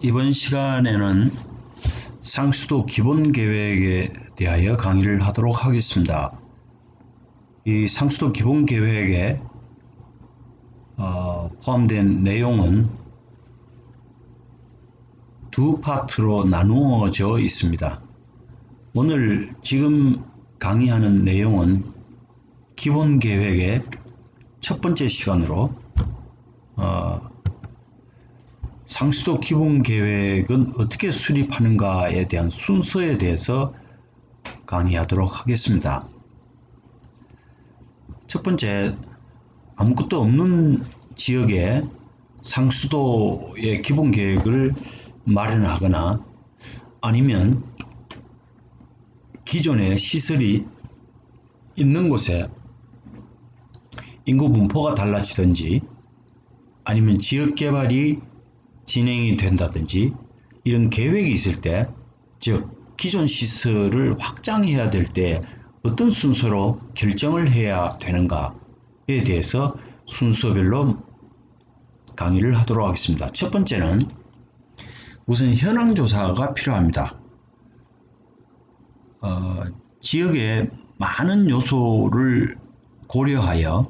이번 시간에는 상수도 기본계획에 대하여 강의를 하도록 하겠습니다. 이 상수도 기본계획에 포함된 내용은 두 파트로 나누어져 있습니다. 오늘 지금 강의하는 내용은 기본계획의 첫 번째 시간으로 상수도 기본계획은 어떻게 수립하는가에 대한 순서에 대해서 강의하도록 하겠습니다. 첫 번째, 아무것도 없는 지역에 상수도의 기본계획을 마련하거나 아니면 기존의 시설이 있는 곳에 인구 분포가 달라지든지 아니면 지역개발이 진행이 된다든지 이런 계획이 있을 때, 즉 기존 시설을 확장해야 될 때 어떤 순서로 결정을 해야 되는가에 대해서 순서별로 강의를 하도록 하겠습니다. 첫 번째는 우선 현황조사가 필요합니다. 지역의 많은 요소를 고려하여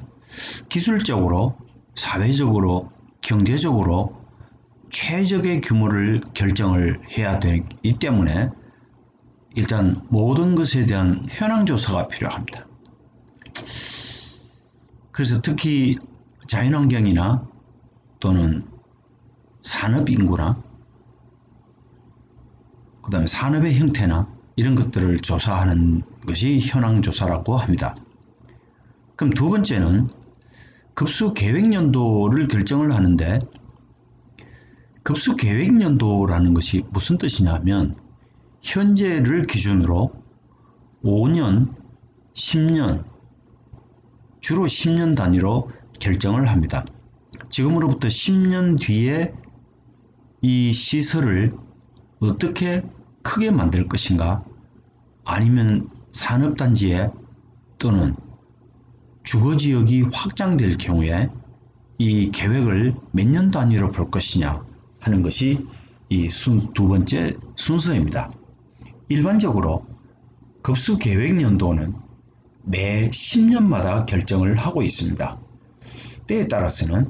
기술적으로, 사회적으로, 경제적으로 최적의 규모를 결정을 해야 되기 때문에 일단 모든 것에 대한 현황조사가 필요합니다. 그래서 특히 자연환경이나 또는 산업인구나 그 다음에 산업의 형태나 이런 것들을 조사하는 것이 현황조사라고 합니다. 그럼 두 번째는 급수계획연도를 결정을 하는데, 급수계획연도라는 것이 무슨 뜻이냐면 현재를 기준으로 5년, 10년, 주로 10년 단위로 결정을 합니다. 지금으로부터 10년 뒤에 이 시설을 어떻게 크게 만들 것인가, 아니면 산업단지에 또는 주거지역이 확장될 경우에 이 계획을 몇 년 단위로 볼 것이냐 하는 것이 이 두 번째 순서입니다. 일반적으로 급수계획연도는 매 10년마다 결정을 하고 있습니다. 때에 따라서는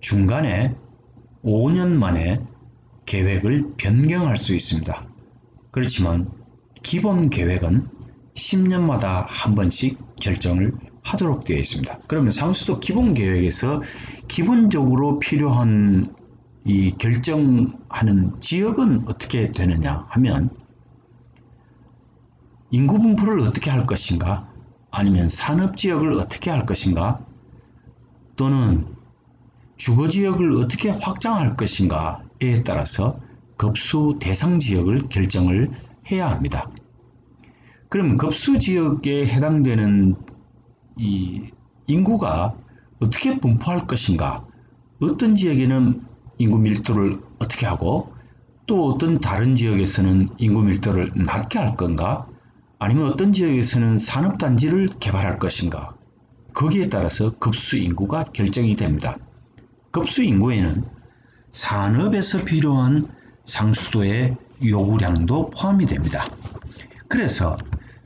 중간에 5년 만에 계획을 변경할 수 있습니다. 그렇지만 기본 계획은 10년마다 한 번씩 결정을 하도록 되어 있습니다. 그러면 상수도 기본 계획에서 기본적으로 필요한 이 결정하는 지역은 어떻게 되느냐 하면, 인구 분포를 어떻게 할 것인가, 아니면 산업지역을 어떻게 할 것인가, 또는 주거지역을 어떻게 확장할 것인가에 따라서 급수 대상 지역을 결정을 해야 합니다. 그럼 급수 지역에 해당되는 이 인구가 어떻게 분포할 것인가, 어떤 지역에는 인구 밀도를 어떻게 하고 또 어떤 다른 지역에서는 인구 밀도를 낮게 할 건가, 아니면 어떤 지역에서는 산업단지를 개발할 것인가, 거기에 따라서 급수 인구가 결정이 됩니다. 급수 인구에는 산업에서 필요한 상수도의 요구량도 포함이 됩니다. 그래서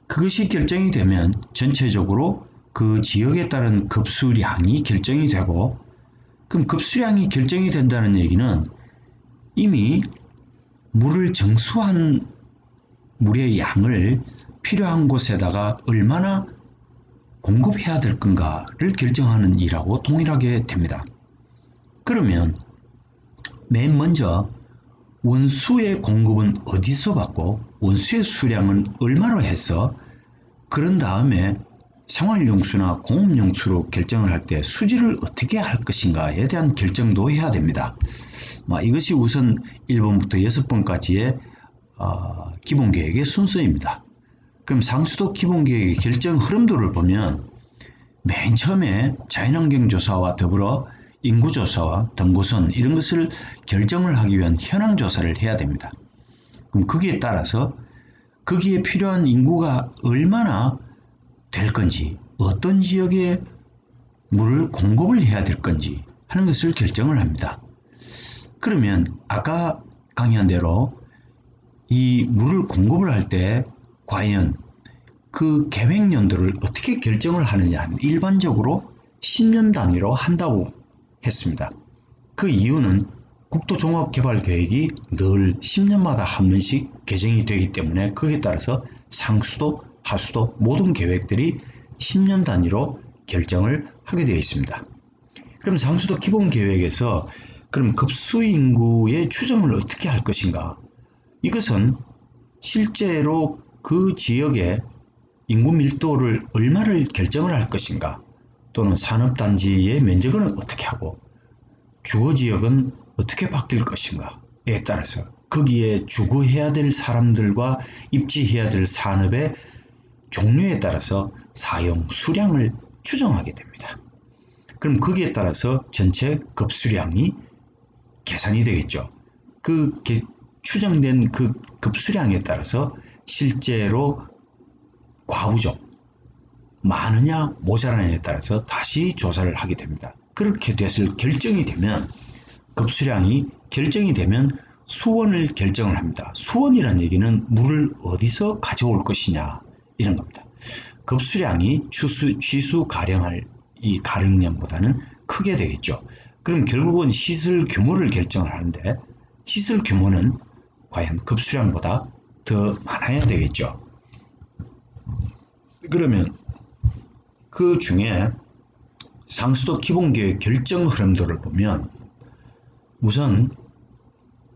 그것이 결정이 되면 전체적으로 그 지역에 따른 급수량이 결정이 되고, 그럼 급수량이 결정이 된다는 얘기는 이미 물을 정수한 물의 양을 필요한 곳에다가 얼마나 공급해야 될 건가를 결정하는 일하고 동일하게 됩니다. 그러면 맨 먼저 원수의 공급은 어디서 받고 원수의 수량은 얼마로 해서, 그런 다음에 생활용수나 공업용수로 결정을 할 때 수지를 어떻게 할 것인가에 대한 결정도 해야 됩니다. 이것이 우선 1번부터 6번까지의 기본계획의 순서입니다. 그럼 상수도 기본계획의 결정 흐름도를 보면, 맨 처음에 자연환경조사와 더불어 인구조사와 등고선 이런 것을 결정을 하기 위한 현황조사를 해야 됩니다. 그럼 거기에 따라서 거기에 필요한 인구가 얼마나 될 건지, 어떤 지역에 물을 공급을 해야 될 건지 하는 것을 결정을 합니다. 그러면 아까 강의한 대로 이 물을 공급을 할 때 과연 그 계획 연도를 어떻게 결정을 하느냐, 일반적으로 10년 단위로 한다고 했습니다. 그 이유는 국토종합개발계획이 늘 10년마다 한 번씩 개정이 되기 때문에 거기에 따라서 상수도, 하수도 모든 계획들이 10년 단위로 결정을 하게 되어 있습니다. 그럼 상수도 기본계획에서 그럼 급수 인구의 추정을 어떻게 할 것인가? 이것은 실제로 그 지역의 인구 밀도를 얼마를 결정을 할 것인가, 또는 산업단지의 면적은 어떻게 하고 주거지역은 어떻게 바뀔 것인가에 따라서 거기에 주거해야 될 사람들과 입지해야 될 산업의 종류에 따라서 사용 수량을 추정하게 됩니다. 그럼 거기에 따라서 전체 급수량이 계산이 되겠죠. 그 추정된 그 급수량에 따라서 실제로 과부족, 많으냐 모자라냐에 따라서 다시 조사를 하게 됩니다. 그렇게 돼서 결정이 되면, 급수량이 결정이 되면 수원을 결정을 합니다. 수원이란 얘기는 물을 어디서 가져올 것이냐 이런 겁니다. 급수량이 취수 가령할 이 가령량보다는 크게 되겠죠. 그럼 결국은 시설 규모를 결정을 하는데, 시설 규모는 과연 급수량보다 더 많아야 되겠죠. 그러면 그 중에 상수도 기본계획 결정 흐름도를 보면 우선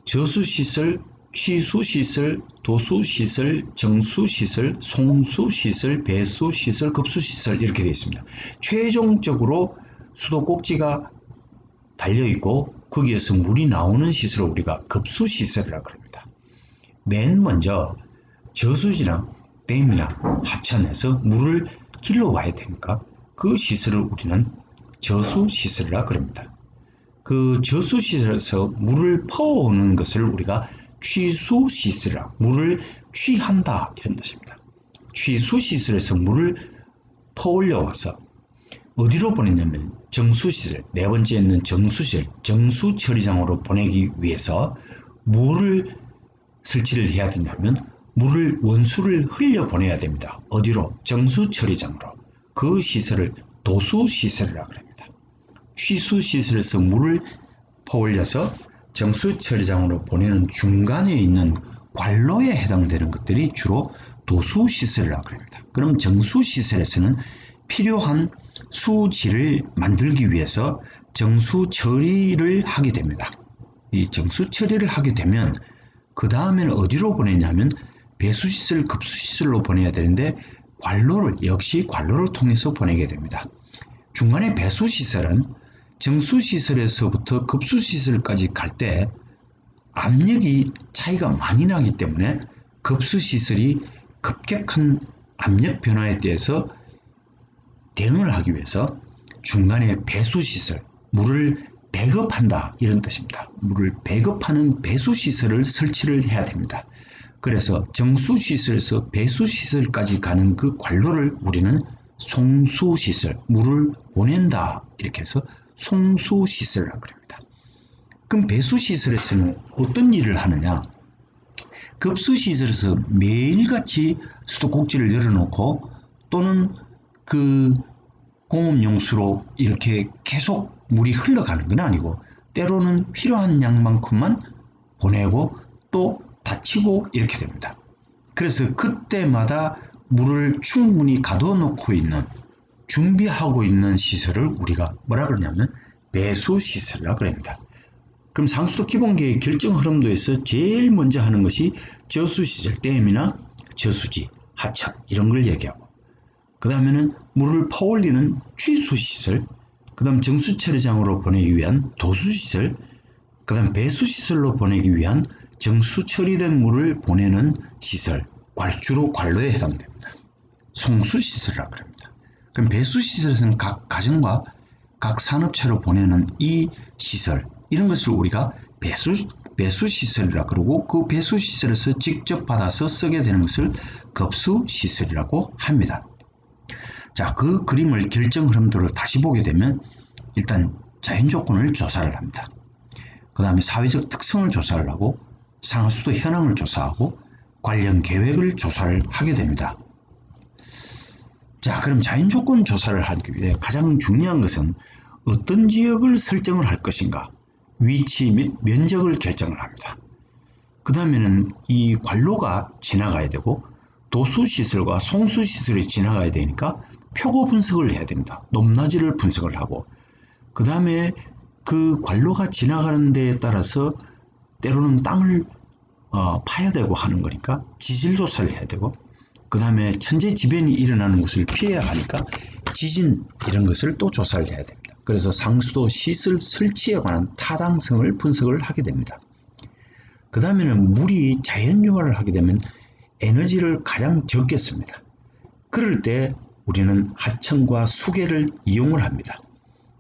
저수시설, 취수시설, 도수시설, 정수시설, 송수시설, 배수시설, 급수시설 이렇게 되어 있습니다. 최종적으로 수도 꼭지가 달려있고 거기에서 물이 나오는 시설을 우리가 급수시설이라고 합니다. 맨 먼저 저수지나 댐이나 하천에서 물을 길러와야 되니까 그 시설을 우리는 저수시설이라고 합니다. 그 저수시설에서 물을 퍼오는 것을 우리가 취수시설이라, 물을 취한다 이런 뜻입니다. 취수시설에서 물을 퍼올려와서 어디로 보내냐면 정수시설, 네 번째 있는 정수시설, 정수처리장으로 보내기 위해서 물을 설치를 해야 되냐면 물을 원수를 흘려 보내야 됩니다. 어디로? 정수처리장으로. 그 시설을 도수시설이라고 합니다. 취수시설에서 물을 퍼올려서 정수처리장으로 보내는 중간에 있는 관로에 해당되는 것들이 주로 도수시설이라고 합니다. 그럼 정수시설에서는 필요한 수지를 만들기 위해서 정수처리를 하게 됩니다. 이 정수처리를 하게 되면 그 다음에는 어디로 보내냐면 배수시설, 급수시설로 보내야 되는데 관로를, 역시 관로를 통해서 보내게 됩니다. 중간에 배수시설은 정수시설에서부터 급수시설까지 갈 때 압력이 차이가 많이 나기 때문에 급수시설이 급격한 압력 변화에 대해서 대응을 하기 위해서 중간에 배수시설, 물을 배급한다 이런 뜻입니다. 물을 배급하는 배수시설을 설치를 해야 됩니다. 그래서 정수시설에서 배수시설까지 가는 그 관로를 우리는 송수시설, 물을 보낸다 이렇게 해서 송수시설이라고 합니다. 그럼 배수시설에서는 어떤 일을 하느냐? 급수시설에서 매일같이 수도꼭지를 열어놓고 또는 그 공업용수로 이렇게 계속 물이 흘러가는 건 아니고 때로는 필요한 양만큼만 보내고 또 닫히고 이렇게 됩니다. 그래서 그때마다 물을 충분히 가둬놓고 있는, 준비하고 있는 시설을 우리가 뭐라 그러냐면 배수시설이라고 합니다. 그럼 상수도 기본계획 결정 흐름도에서 제일 먼저 하는 것이 저수시설, 댐이나 저수지, 하천 이런 걸 얘기하고, 그 다음에는 물을 퍼올리는 취수시설, 그 다음 정수처리장으로 보내기 위한 도수시설, 그 다음 배수시설로 보내기 위한 정수처리된 물을 보내는 시설, 주로 관로에 해당됩니다. 송수시설이라고 합니다. 그럼 배수시설에서는 각 가정과 각 산업체로 보내는 이 시설, 이런 것을 우리가 배수시설이라고 그러고, 그 배수시설에서 직접 받아서 쓰게 되는 것을 급수시설이라고 합니다. 자, 그 그림을 결정 흐름도를 다시 보게 되면 일단 자연 조건을 조사를 합니다. 그 다음에 사회적 특성을 조사를 하고 상하수도 현황을 조사하고 관련 계획을 조사를 하게 됩니다. 자, 그럼 자연조건 조사를 하기 위해 가장 중요한 것은 어떤 지역을 설정을 할 것인가, 위치 및 면적을 결정을 합니다. 그 다음에는 이 관로가 지나가야 되고 도수시설과 송수시설이 지나가야 되니까 표고 분석을 해야 됩니다. 높낮이를 분석을 하고, 그 다음에 그 관로가 지나가는 데에 따라서 때로는 땅을 파야 되고 하는 거니까 지질 조사를 해야 되고, 그 다음에 천재지변이 일어나는 것을 피해야 하니까 지진 이런 것을 또 조사를 해야 됩니다. 그래서 상수도 시설 설치에 관한 타당성을 분석을 하게 됩니다. 그 다음에는 물이 자연유화를 하게 되면 에너지를 가장 적게 씁니다. 그럴 때 우리는 하천과 수계를 이용을 합니다.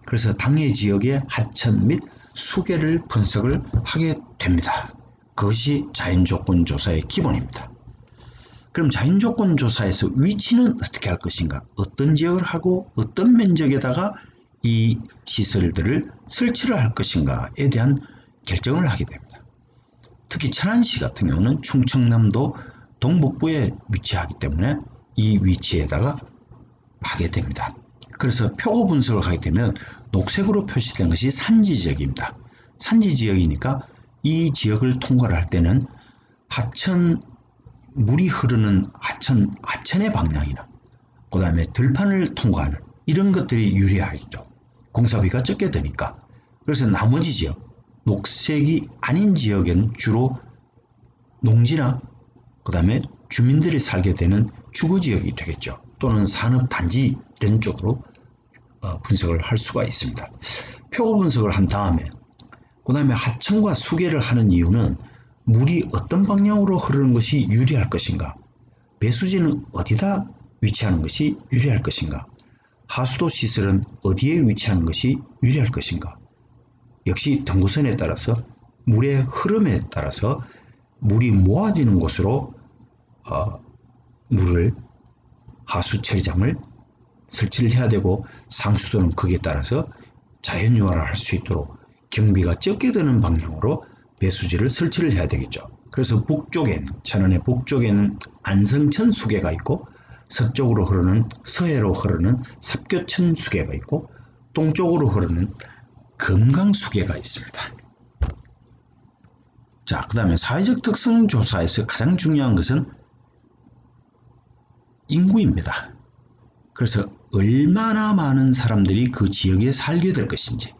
그래서 당해 지역의 하천 및 수계를 분석을 하게 됩니다. 그것이 자연조건 조사의 기본입니다. 그럼 자연조건 조사에서 위치는 어떻게 할 것인가, 어떤 지역을 하고 어떤 면적에다가 이 시설들을 설치를 할 것인가에 대한 결정을 하게 됩니다. 특히 천안시 같은 경우는 충청남도 동북부에 위치하기 때문에 이 위치에다가 하게 됩니다. 그래서 표고 분석을 하게 되면 녹색으로 표시된 것이 산지지역입니다. 산지지역이니까 이 지역을 통과를 할 때는 하천, 물이 흐르는 하천의 방향이나 그 다음에 들판을 통과하는 이런 것들이 유리하죠. 공사비가 적게 드니까. 그래서 나머지 지역, 녹색이 아닌 지역에는 주로 농지나 그 다음에 주민들이 살게 되는 주거지역이 되겠죠. 또는 산업단지 이런 쪽으로 분석을 할 수가 있습니다. 표고 분석을 한 다음에 그 다음에 하천과 수계를 하는 이유는 물이 어떤 방향으로 흐르는 것이 유리할 것인가, 배수지는 어디다 위치하는 것이 유리할 것인가, 하수도 시설은 어디에 위치하는 것이 유리할 것인가. 역시 등고선에 따라서 물의 흐름에 따라서 물이 모아지는 곳으로 물을 하수 처리장을 설치를 해야 되고, 상수도는 거기에 따라서 자연유화를 할 수 있도록 경비가 적게 드는 방향으로 배수지를 설치를 해야 되겠죠. 그래서 북쪽엔, 천안의 북쪽에는 안성천 수계가 있고, 서쪽으로 흐르는 서해로 흐르는 삽교천 수계가 있고, 동쪽으로 흐르는 금강 수계가 있습니다. 자, 그 다음에 사회적 특성 조사에서 가장 중요한 것은 인구입니다. 그래서 얼마나 많은 사람들이 그 지역에 살게 될 것인지,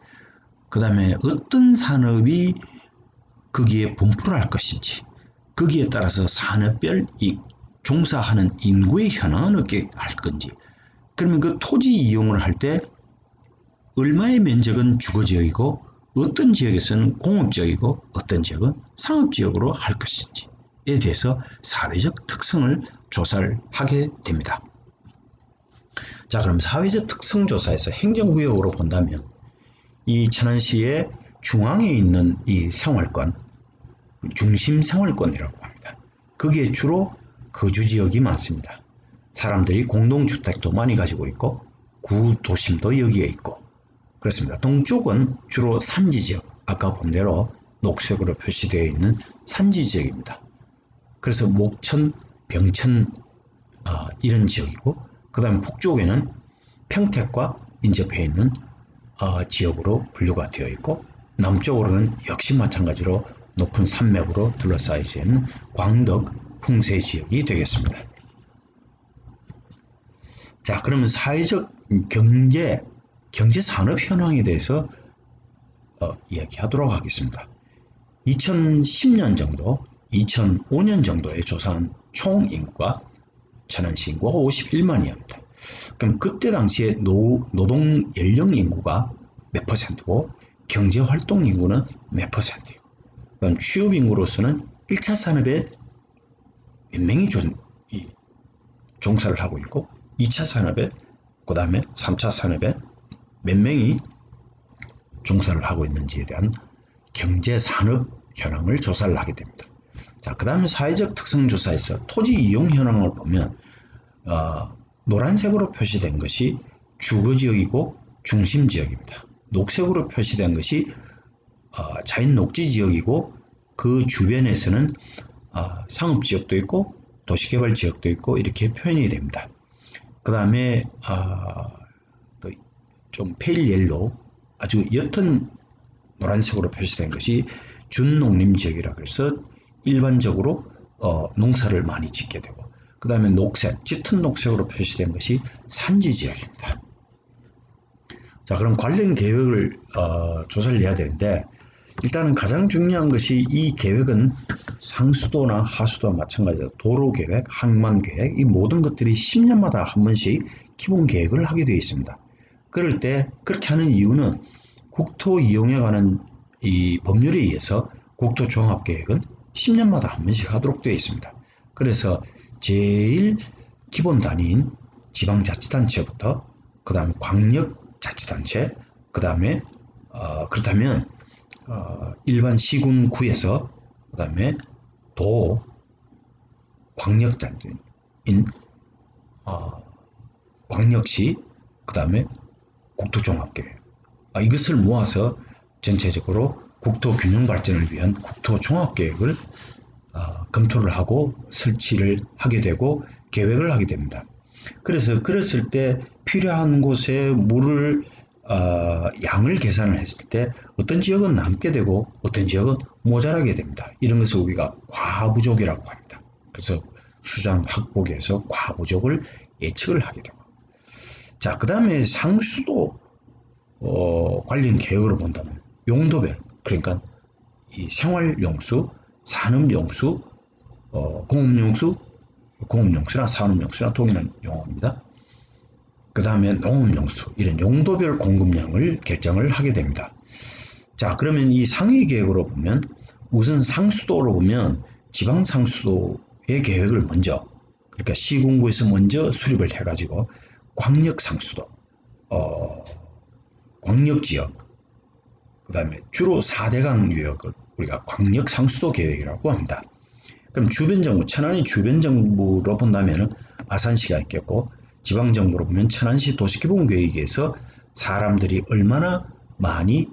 그 다음에 어떤 산업이 거기에 분포를 할 것인지, 거기에 따라서 산업별 종사하는 인구의 현황은 어떻게 할 건지, 그러면 그 토지 이용을 할 때 얼마의 면적은 주거지역이고 어떤 지역에서는 공업지역이고 어떤 지역은 상업지역으로 할 것인지에 대해서 사회적 특성을 조사를 하게 됩니다. 자, 그럼 사회적 특성 조사에서 행정구역으로 본다면 이 천안시의 중앙에 있는 이 생활권, 중심 생활권이라고 합니다. 거기에 주로 거주지역이 많습니다. 사람들이 공동주택도 많이 가지고 있고 구도심도 여기에 있고 그렇습니다. 동쪽은 주로 산지지역, 아까 본 대로 녹색으로 표시되어 있는 산지지역입니다. 그래서 목천, 병천 이런 지역이고, 그 다음 북쪽에는 평택과 인접해 있는 지역으로 분류가 되어 있고, 남쪽으로는 역시 마찬가지로 높은 산맥으로 둘러싸여 있는 광덕, 풍세 지역이 되겠습니다. 자, 그러면 사회적 경제 산업 현황에 대해서 이야기하도록 하겠습니다. 2010년 정도, 2005년 정도에 조사한 총 인구가 천안시 인구가 51만이었습니다. 그럼 그때 당시에 노동 연령 인구가 몇 %고 경제 활동 인구는 몇 %이고, 그럼 취업 인구로서는 1차 산업에 몇 명이 종사를 하고 있고, 2차 산업에, 그 다음에 3차 산업에 몇 명이 종사를 하고 있는지에 대한 경제 산업 현황을 조사를 하게 됩니다. 자, 그 다음에 사회적 특성 조사에서 토지 이용 현황을 보면 노란색으로 표시된 것이 주거지역이고 중심지역입니다. 녹색으로 표시된 것이 자연 녹지지역이고 그 주변에서는 상업지역도 있고 도시개발지역도 있고 이렇게 표현이 됩니다. 그 다음에 좀 페일 옐로우, 아주 옅은 노란색으로 표시된 것이 준농림지역이라고 해서 일반적으로 농사를 많이 짓게 되고, 그 다음에 녹색, 짙은 녹색으로 표시된 것이 산지지역입니다. 자, 그럼 관련 계획을 조사를 해야 되는데, 일단은 가장 중요한 것이 이 계획은 상수도나 하수도와 마찬가지로 도로계획, 항만계획, 이 모든 것들이 10년마다 한 번씩 기본 계획을 하게 되어 있습니다. 그럴 때 그렇게 하는 이유는 국토 이용에 관한 이 법률에 의해서 국토종합계획은 10년마다 한 번씩 하도록 되어 있습니다. 그래서 제일 기본 단위인 지방자치단체부터 그 다음에 광역자치단체, 그 다음에 그렇다면 일반 시군구에서 그 다음에 도 광역단체인 광역시, 그 다음에 국토종합계획, 이것을 모아서 전체적으로 국토균형 발전을 위한 국토종합계획을 검토를 하고 설치를 하게 되고 계획을 하게 됩니다. 그래서 그랬을 때 필요한 곳에 물을 양을 계산을 했을 때 어떤 지역은 남게 되고 어떤 지역은 모자라게 됩니다. 이런 것을 우리가 과부족이라고 합니다. 그래서 수량 확보에서 과부족을 예측을 하게 되고, 자, 그 다음에 상수도 관련 계획으로 본다면 용도별, 그러니까 이 생활용수, 산업용수, 공업용수나 산업용수나 동일한 용어입니다. 그 다음에 농업용수, 이런 용도별 공급량을 결정을 하게 됩니다. 자, 그러면 이 상위 계획으로 보면 우선 상수도로 보면 지방 상수도의 계획을 먼저, 그러니까 시군구에서 먼저 수립을 해가지고 광역 상수도, 광역지역, 그 다음에 주로 4대강 유역을 우리가 광역 상수도 계획이라고 합니다. 그럼 주변정부, 천안이 주변정부로 본다면 아산시가 있겠고, 지방정부로 보면 천안시 도시개발계획에서 사람들이 얼마나 많이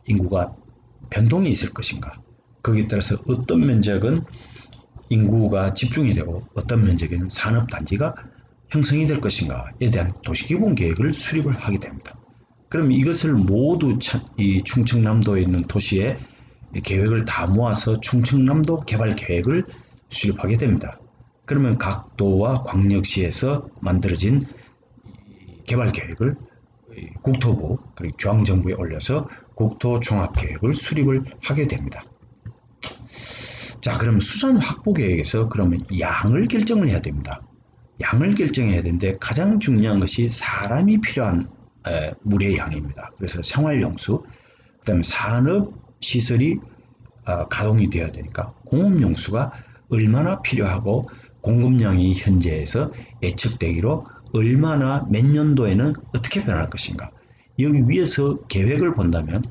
인구가 변동이 있을 것인가, 거기에 따라서 어떤 면적은 인구가 집중이 되고 어떤 면적에는 산업단지가 형성이 될 것인가에 대한 도시기본계획을 수립을 하게 됩니다. 그럼 이것을 모두 이 충청남도에 있는 도시의 계획을 다 모아서 충청남도 개발계획을 수립하게 됩니다. 그러면 각 도와 광역시에서 만들어진 개발계획을 국토부 그리고 중앙정부에 올려서 국토종합계획을 수립을 하게 됩니다. 자, 그럼 수산 확보계획에서 그러면 양을 결정을 해야 됩니다. 양을 결정해야 되는데 가장 중요한 것이 사람이 필요한 물의 양입니다. 그래서 생활용수, 그 다음에 산업시설이 가동이 되어야 되니까 공업용수가 얼마나 필요하고 공급량이 현재에서 예측되기로 얼마나 몇 년도에는 어떻게 변할 것인가. 여기 위에서 계획을 본다면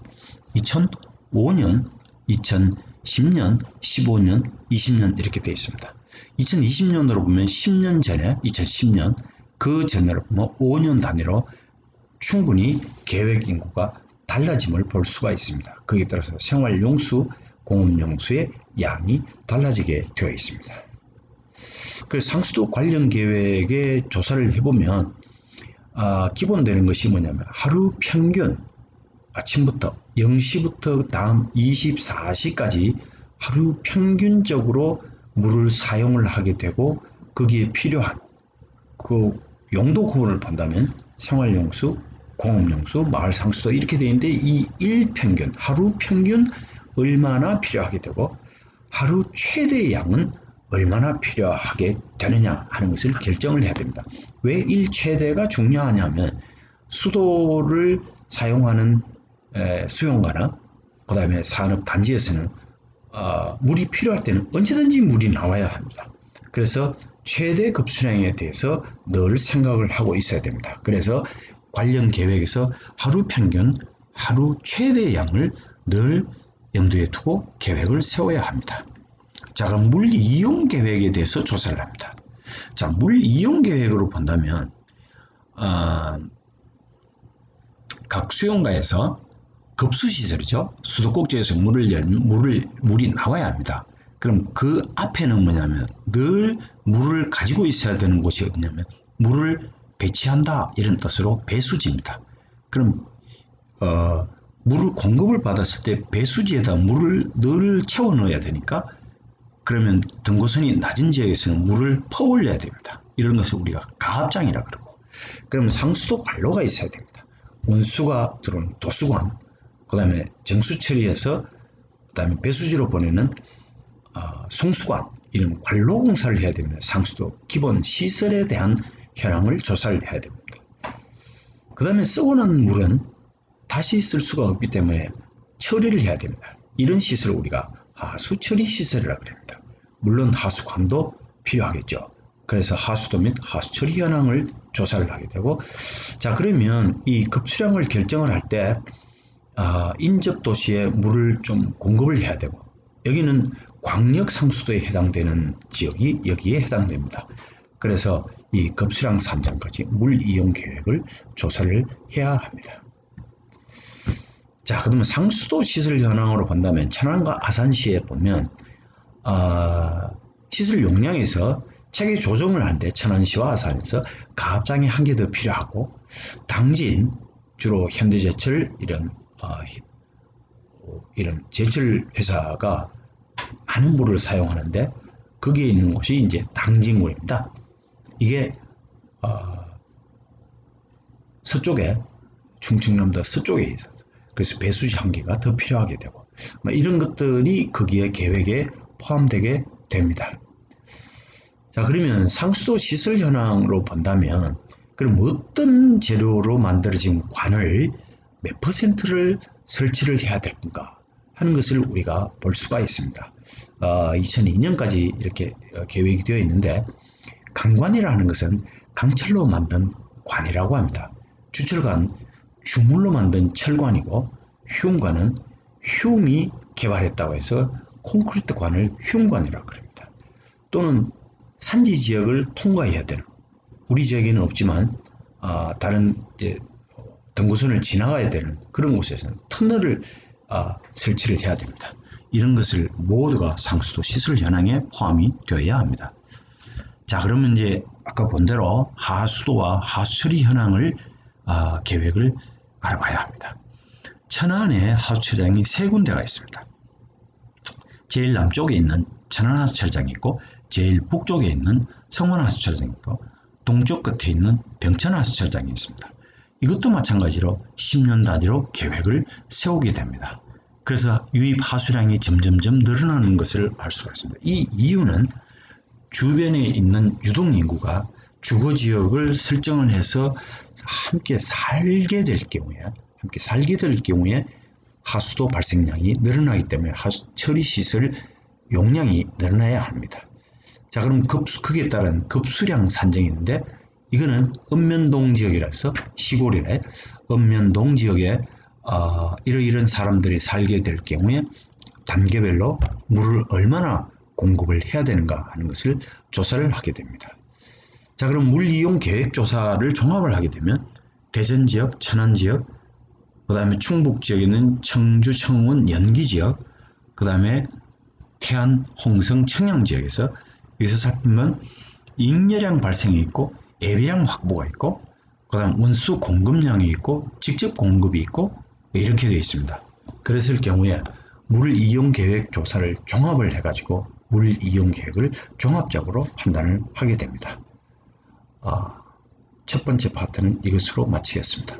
2005년, 2010년, 15년, 20년 이렇게 되어 있습니다. 2020년으로 보면 10년 전에 2010년, 그 전으로 보면 5년 단위로 충분히 계획 인구가 달라짐을 볼 수가 있습니다. 거기에 따라서 생활용수, 공업용수의 양이 달라지게 되어 있습니다. 그래서 상수도 관련 계획의 조사를 해보면 기본되는 것이 뭐냐면 하루 평균 아침부터 0시부터 다음 24시까지 하루 평균적으로 물을 사용을 하게 되고 거기에 필요한 그 용도 구분을 본다면 생활용수, 공업용수, 마을상수도 이렇게 되어 있는데 이 일평균, 하루 평균 얼마나 필요하게 되고 하루 최대 양은 얼마나 필요하게 되느냐 하는 것을 결정을 해야 됩니다. 왜 일최대가 중요하냐면 수도를 사용하는 수용가나 그 다음에 산업단지에서는 물이 필요할 때는 언제든지 물이 나와야 합니다. 그래서 최대 급수량에 대해서 늘 생각을 하고 있어야 됩니다. 그래서 관련 계획에서 하루 평균, 하루 최대 양을 늘 염두에 두고 계획을 세워야 합니다. 자, 그럼 물 이용 계획에 대해서 조사를 합니다. 자, 물 이용 계획으로 본다면 각 수용가에서 급수시설이죠. 수도꼭지에서 물이 나와야 합니다. 그럼 그 앞에는 뭐냐면 늘 물을 가지고 있어야 되는 곳이 어디냐면 물을 배치한다 이런 뜻으로 배수지입니다. 그럼 물을 공급을 받았을 때 배수지에다 물을 늘 채워 넣어야 되니까 그러면 등고선이 낮은 지역에서는 물을 퍼올려야 됩니다. 이런 것을 우리가 가압장이라 그러고 그러면 상수도 관로가 있어야 됩니다. 원수가 들어오는 도수관 그 다음에 정수 처리해서 그 다음에 배수지로 보내는 송수관 이런 관로 공사를 해야 됩니다. 상수도 기본 시설에 대한 현황을 조사를 해야 됩니다. 그 다음에 쓰고 난 물은 다시 쓸 수가 없기 때문에 처리를 해야 됩니다. 이런 시설을 우리가 하수처리 시설이라고 합니다. 물론 하수관도 필요하겠죠. 그래서 하수도 및 하수처리 현황을 조사를 하게 되고 자 그러면 이 급수량을 결정을 할 때 인접도시에 물을 좀 공급을 해야 되고 여기는 광역상수도에 해당되는 지역이 여기에 해당됩니다. 그래서 이 급수량 산정까지 물 이용 계획을 조사를 해야 합니다. 자 그러면 상수도 시설 현황으로 본다면 천안과 아산시에 보면 시설 용량에서 체계 조정을 하는데 천안시와 아산에서 가압장이 한 개 더 필요하고 당진 주로 현대제철 이런 제철 회사가 많은 물을 사용하는데 거기에 있는 곳이 이제 당진군입니다. 이게 서쪽에 충청남도 서쪽에 있어서 그래서 배수지 한 개가 더 필요하게 되고 이런 것들이 거기에 계획에 포함되게 됩니다. 자 그러면 상수도 시설 현황으로 본다면 그럼 어떤 재료로 만들어진 관을 몇 %를 설치를 해야 될 건가 하는 것을 우리가 볼 수가 있습니다. 2002년까지 이렇게 계획이 되어 있는데 강관이라는 것은 강철로 만든 관이라고 합니다. 주철관 주물로 만든 철관이고 흉관은 흉이 개발했다고 해서 콘크리트 관을 흉관이라고 합니다. 또는 산지 지역을 통과해야 되는 우리 지역에는 없지만 다른 등고선을 지나가야 되는 그런 곳에서는 터널을 설치를 해야 됩니다. 이런 것을 모두가 상수도 시설 현황에 포함이 되어야 합니다. 자 그러면 이제 아까 본 대로 하수도와 하수처리 현황을 계획을 알아봐야 합니다. 천안에 하수처리장이 세 군데가 있습니다. 제일 남쪽에 있는 천안하수처리장이 있고 제일 북쪽에 있는 성원하수처리장이 있고 동쪽 끝에 있는 병천하수처리장이 있습니다. 이것도 마찬가지로 10년 단위로 계획을 세우게 됩니다. 그래서 유입 하수량이 점점점 늘어나는 것을 알 수가 있습니다. 이 이유는 주변에 있는 유동인구가 주거지역을 설정을 해서 함께 살게 될 경우에 하수도 발생량이 늘어나기 때문에 처리시설 용량이 늘어나야 합니다. 자 그럼 거기에 따른 급수량 산정이 있는데 이거는 읍면동 지역이라서 시골이래 읍면동 지역에 이런 사람들이 살게 될 경우에 단계별로 물을 얼마나 공급을 해야 되는가 하는 것을 조사를 하게 됩니다. 자 그럼 물 이용 계획 조사를 종합을 하게 되면 대전 지역, 천안 지역, 그 다음에 충북 지역에 있는 청주, 청원, 연기 지역, 그 다음에 태안, 홍성, 청양 지역에서 여기서 살피면 잉여량 발생이 있고 예비량 확보가 있고 그 다음 원수 공급량이 있고 직접 공급이 있고 이렇게 되어 있습니다. 그랬을 경우에 물 이용 계획 조사를 종합을 해가지고 물 이용 계획을 종합적으로 판단을 하게 됩니다. 첫 번째 파트는 이것으로 마치겠습니다.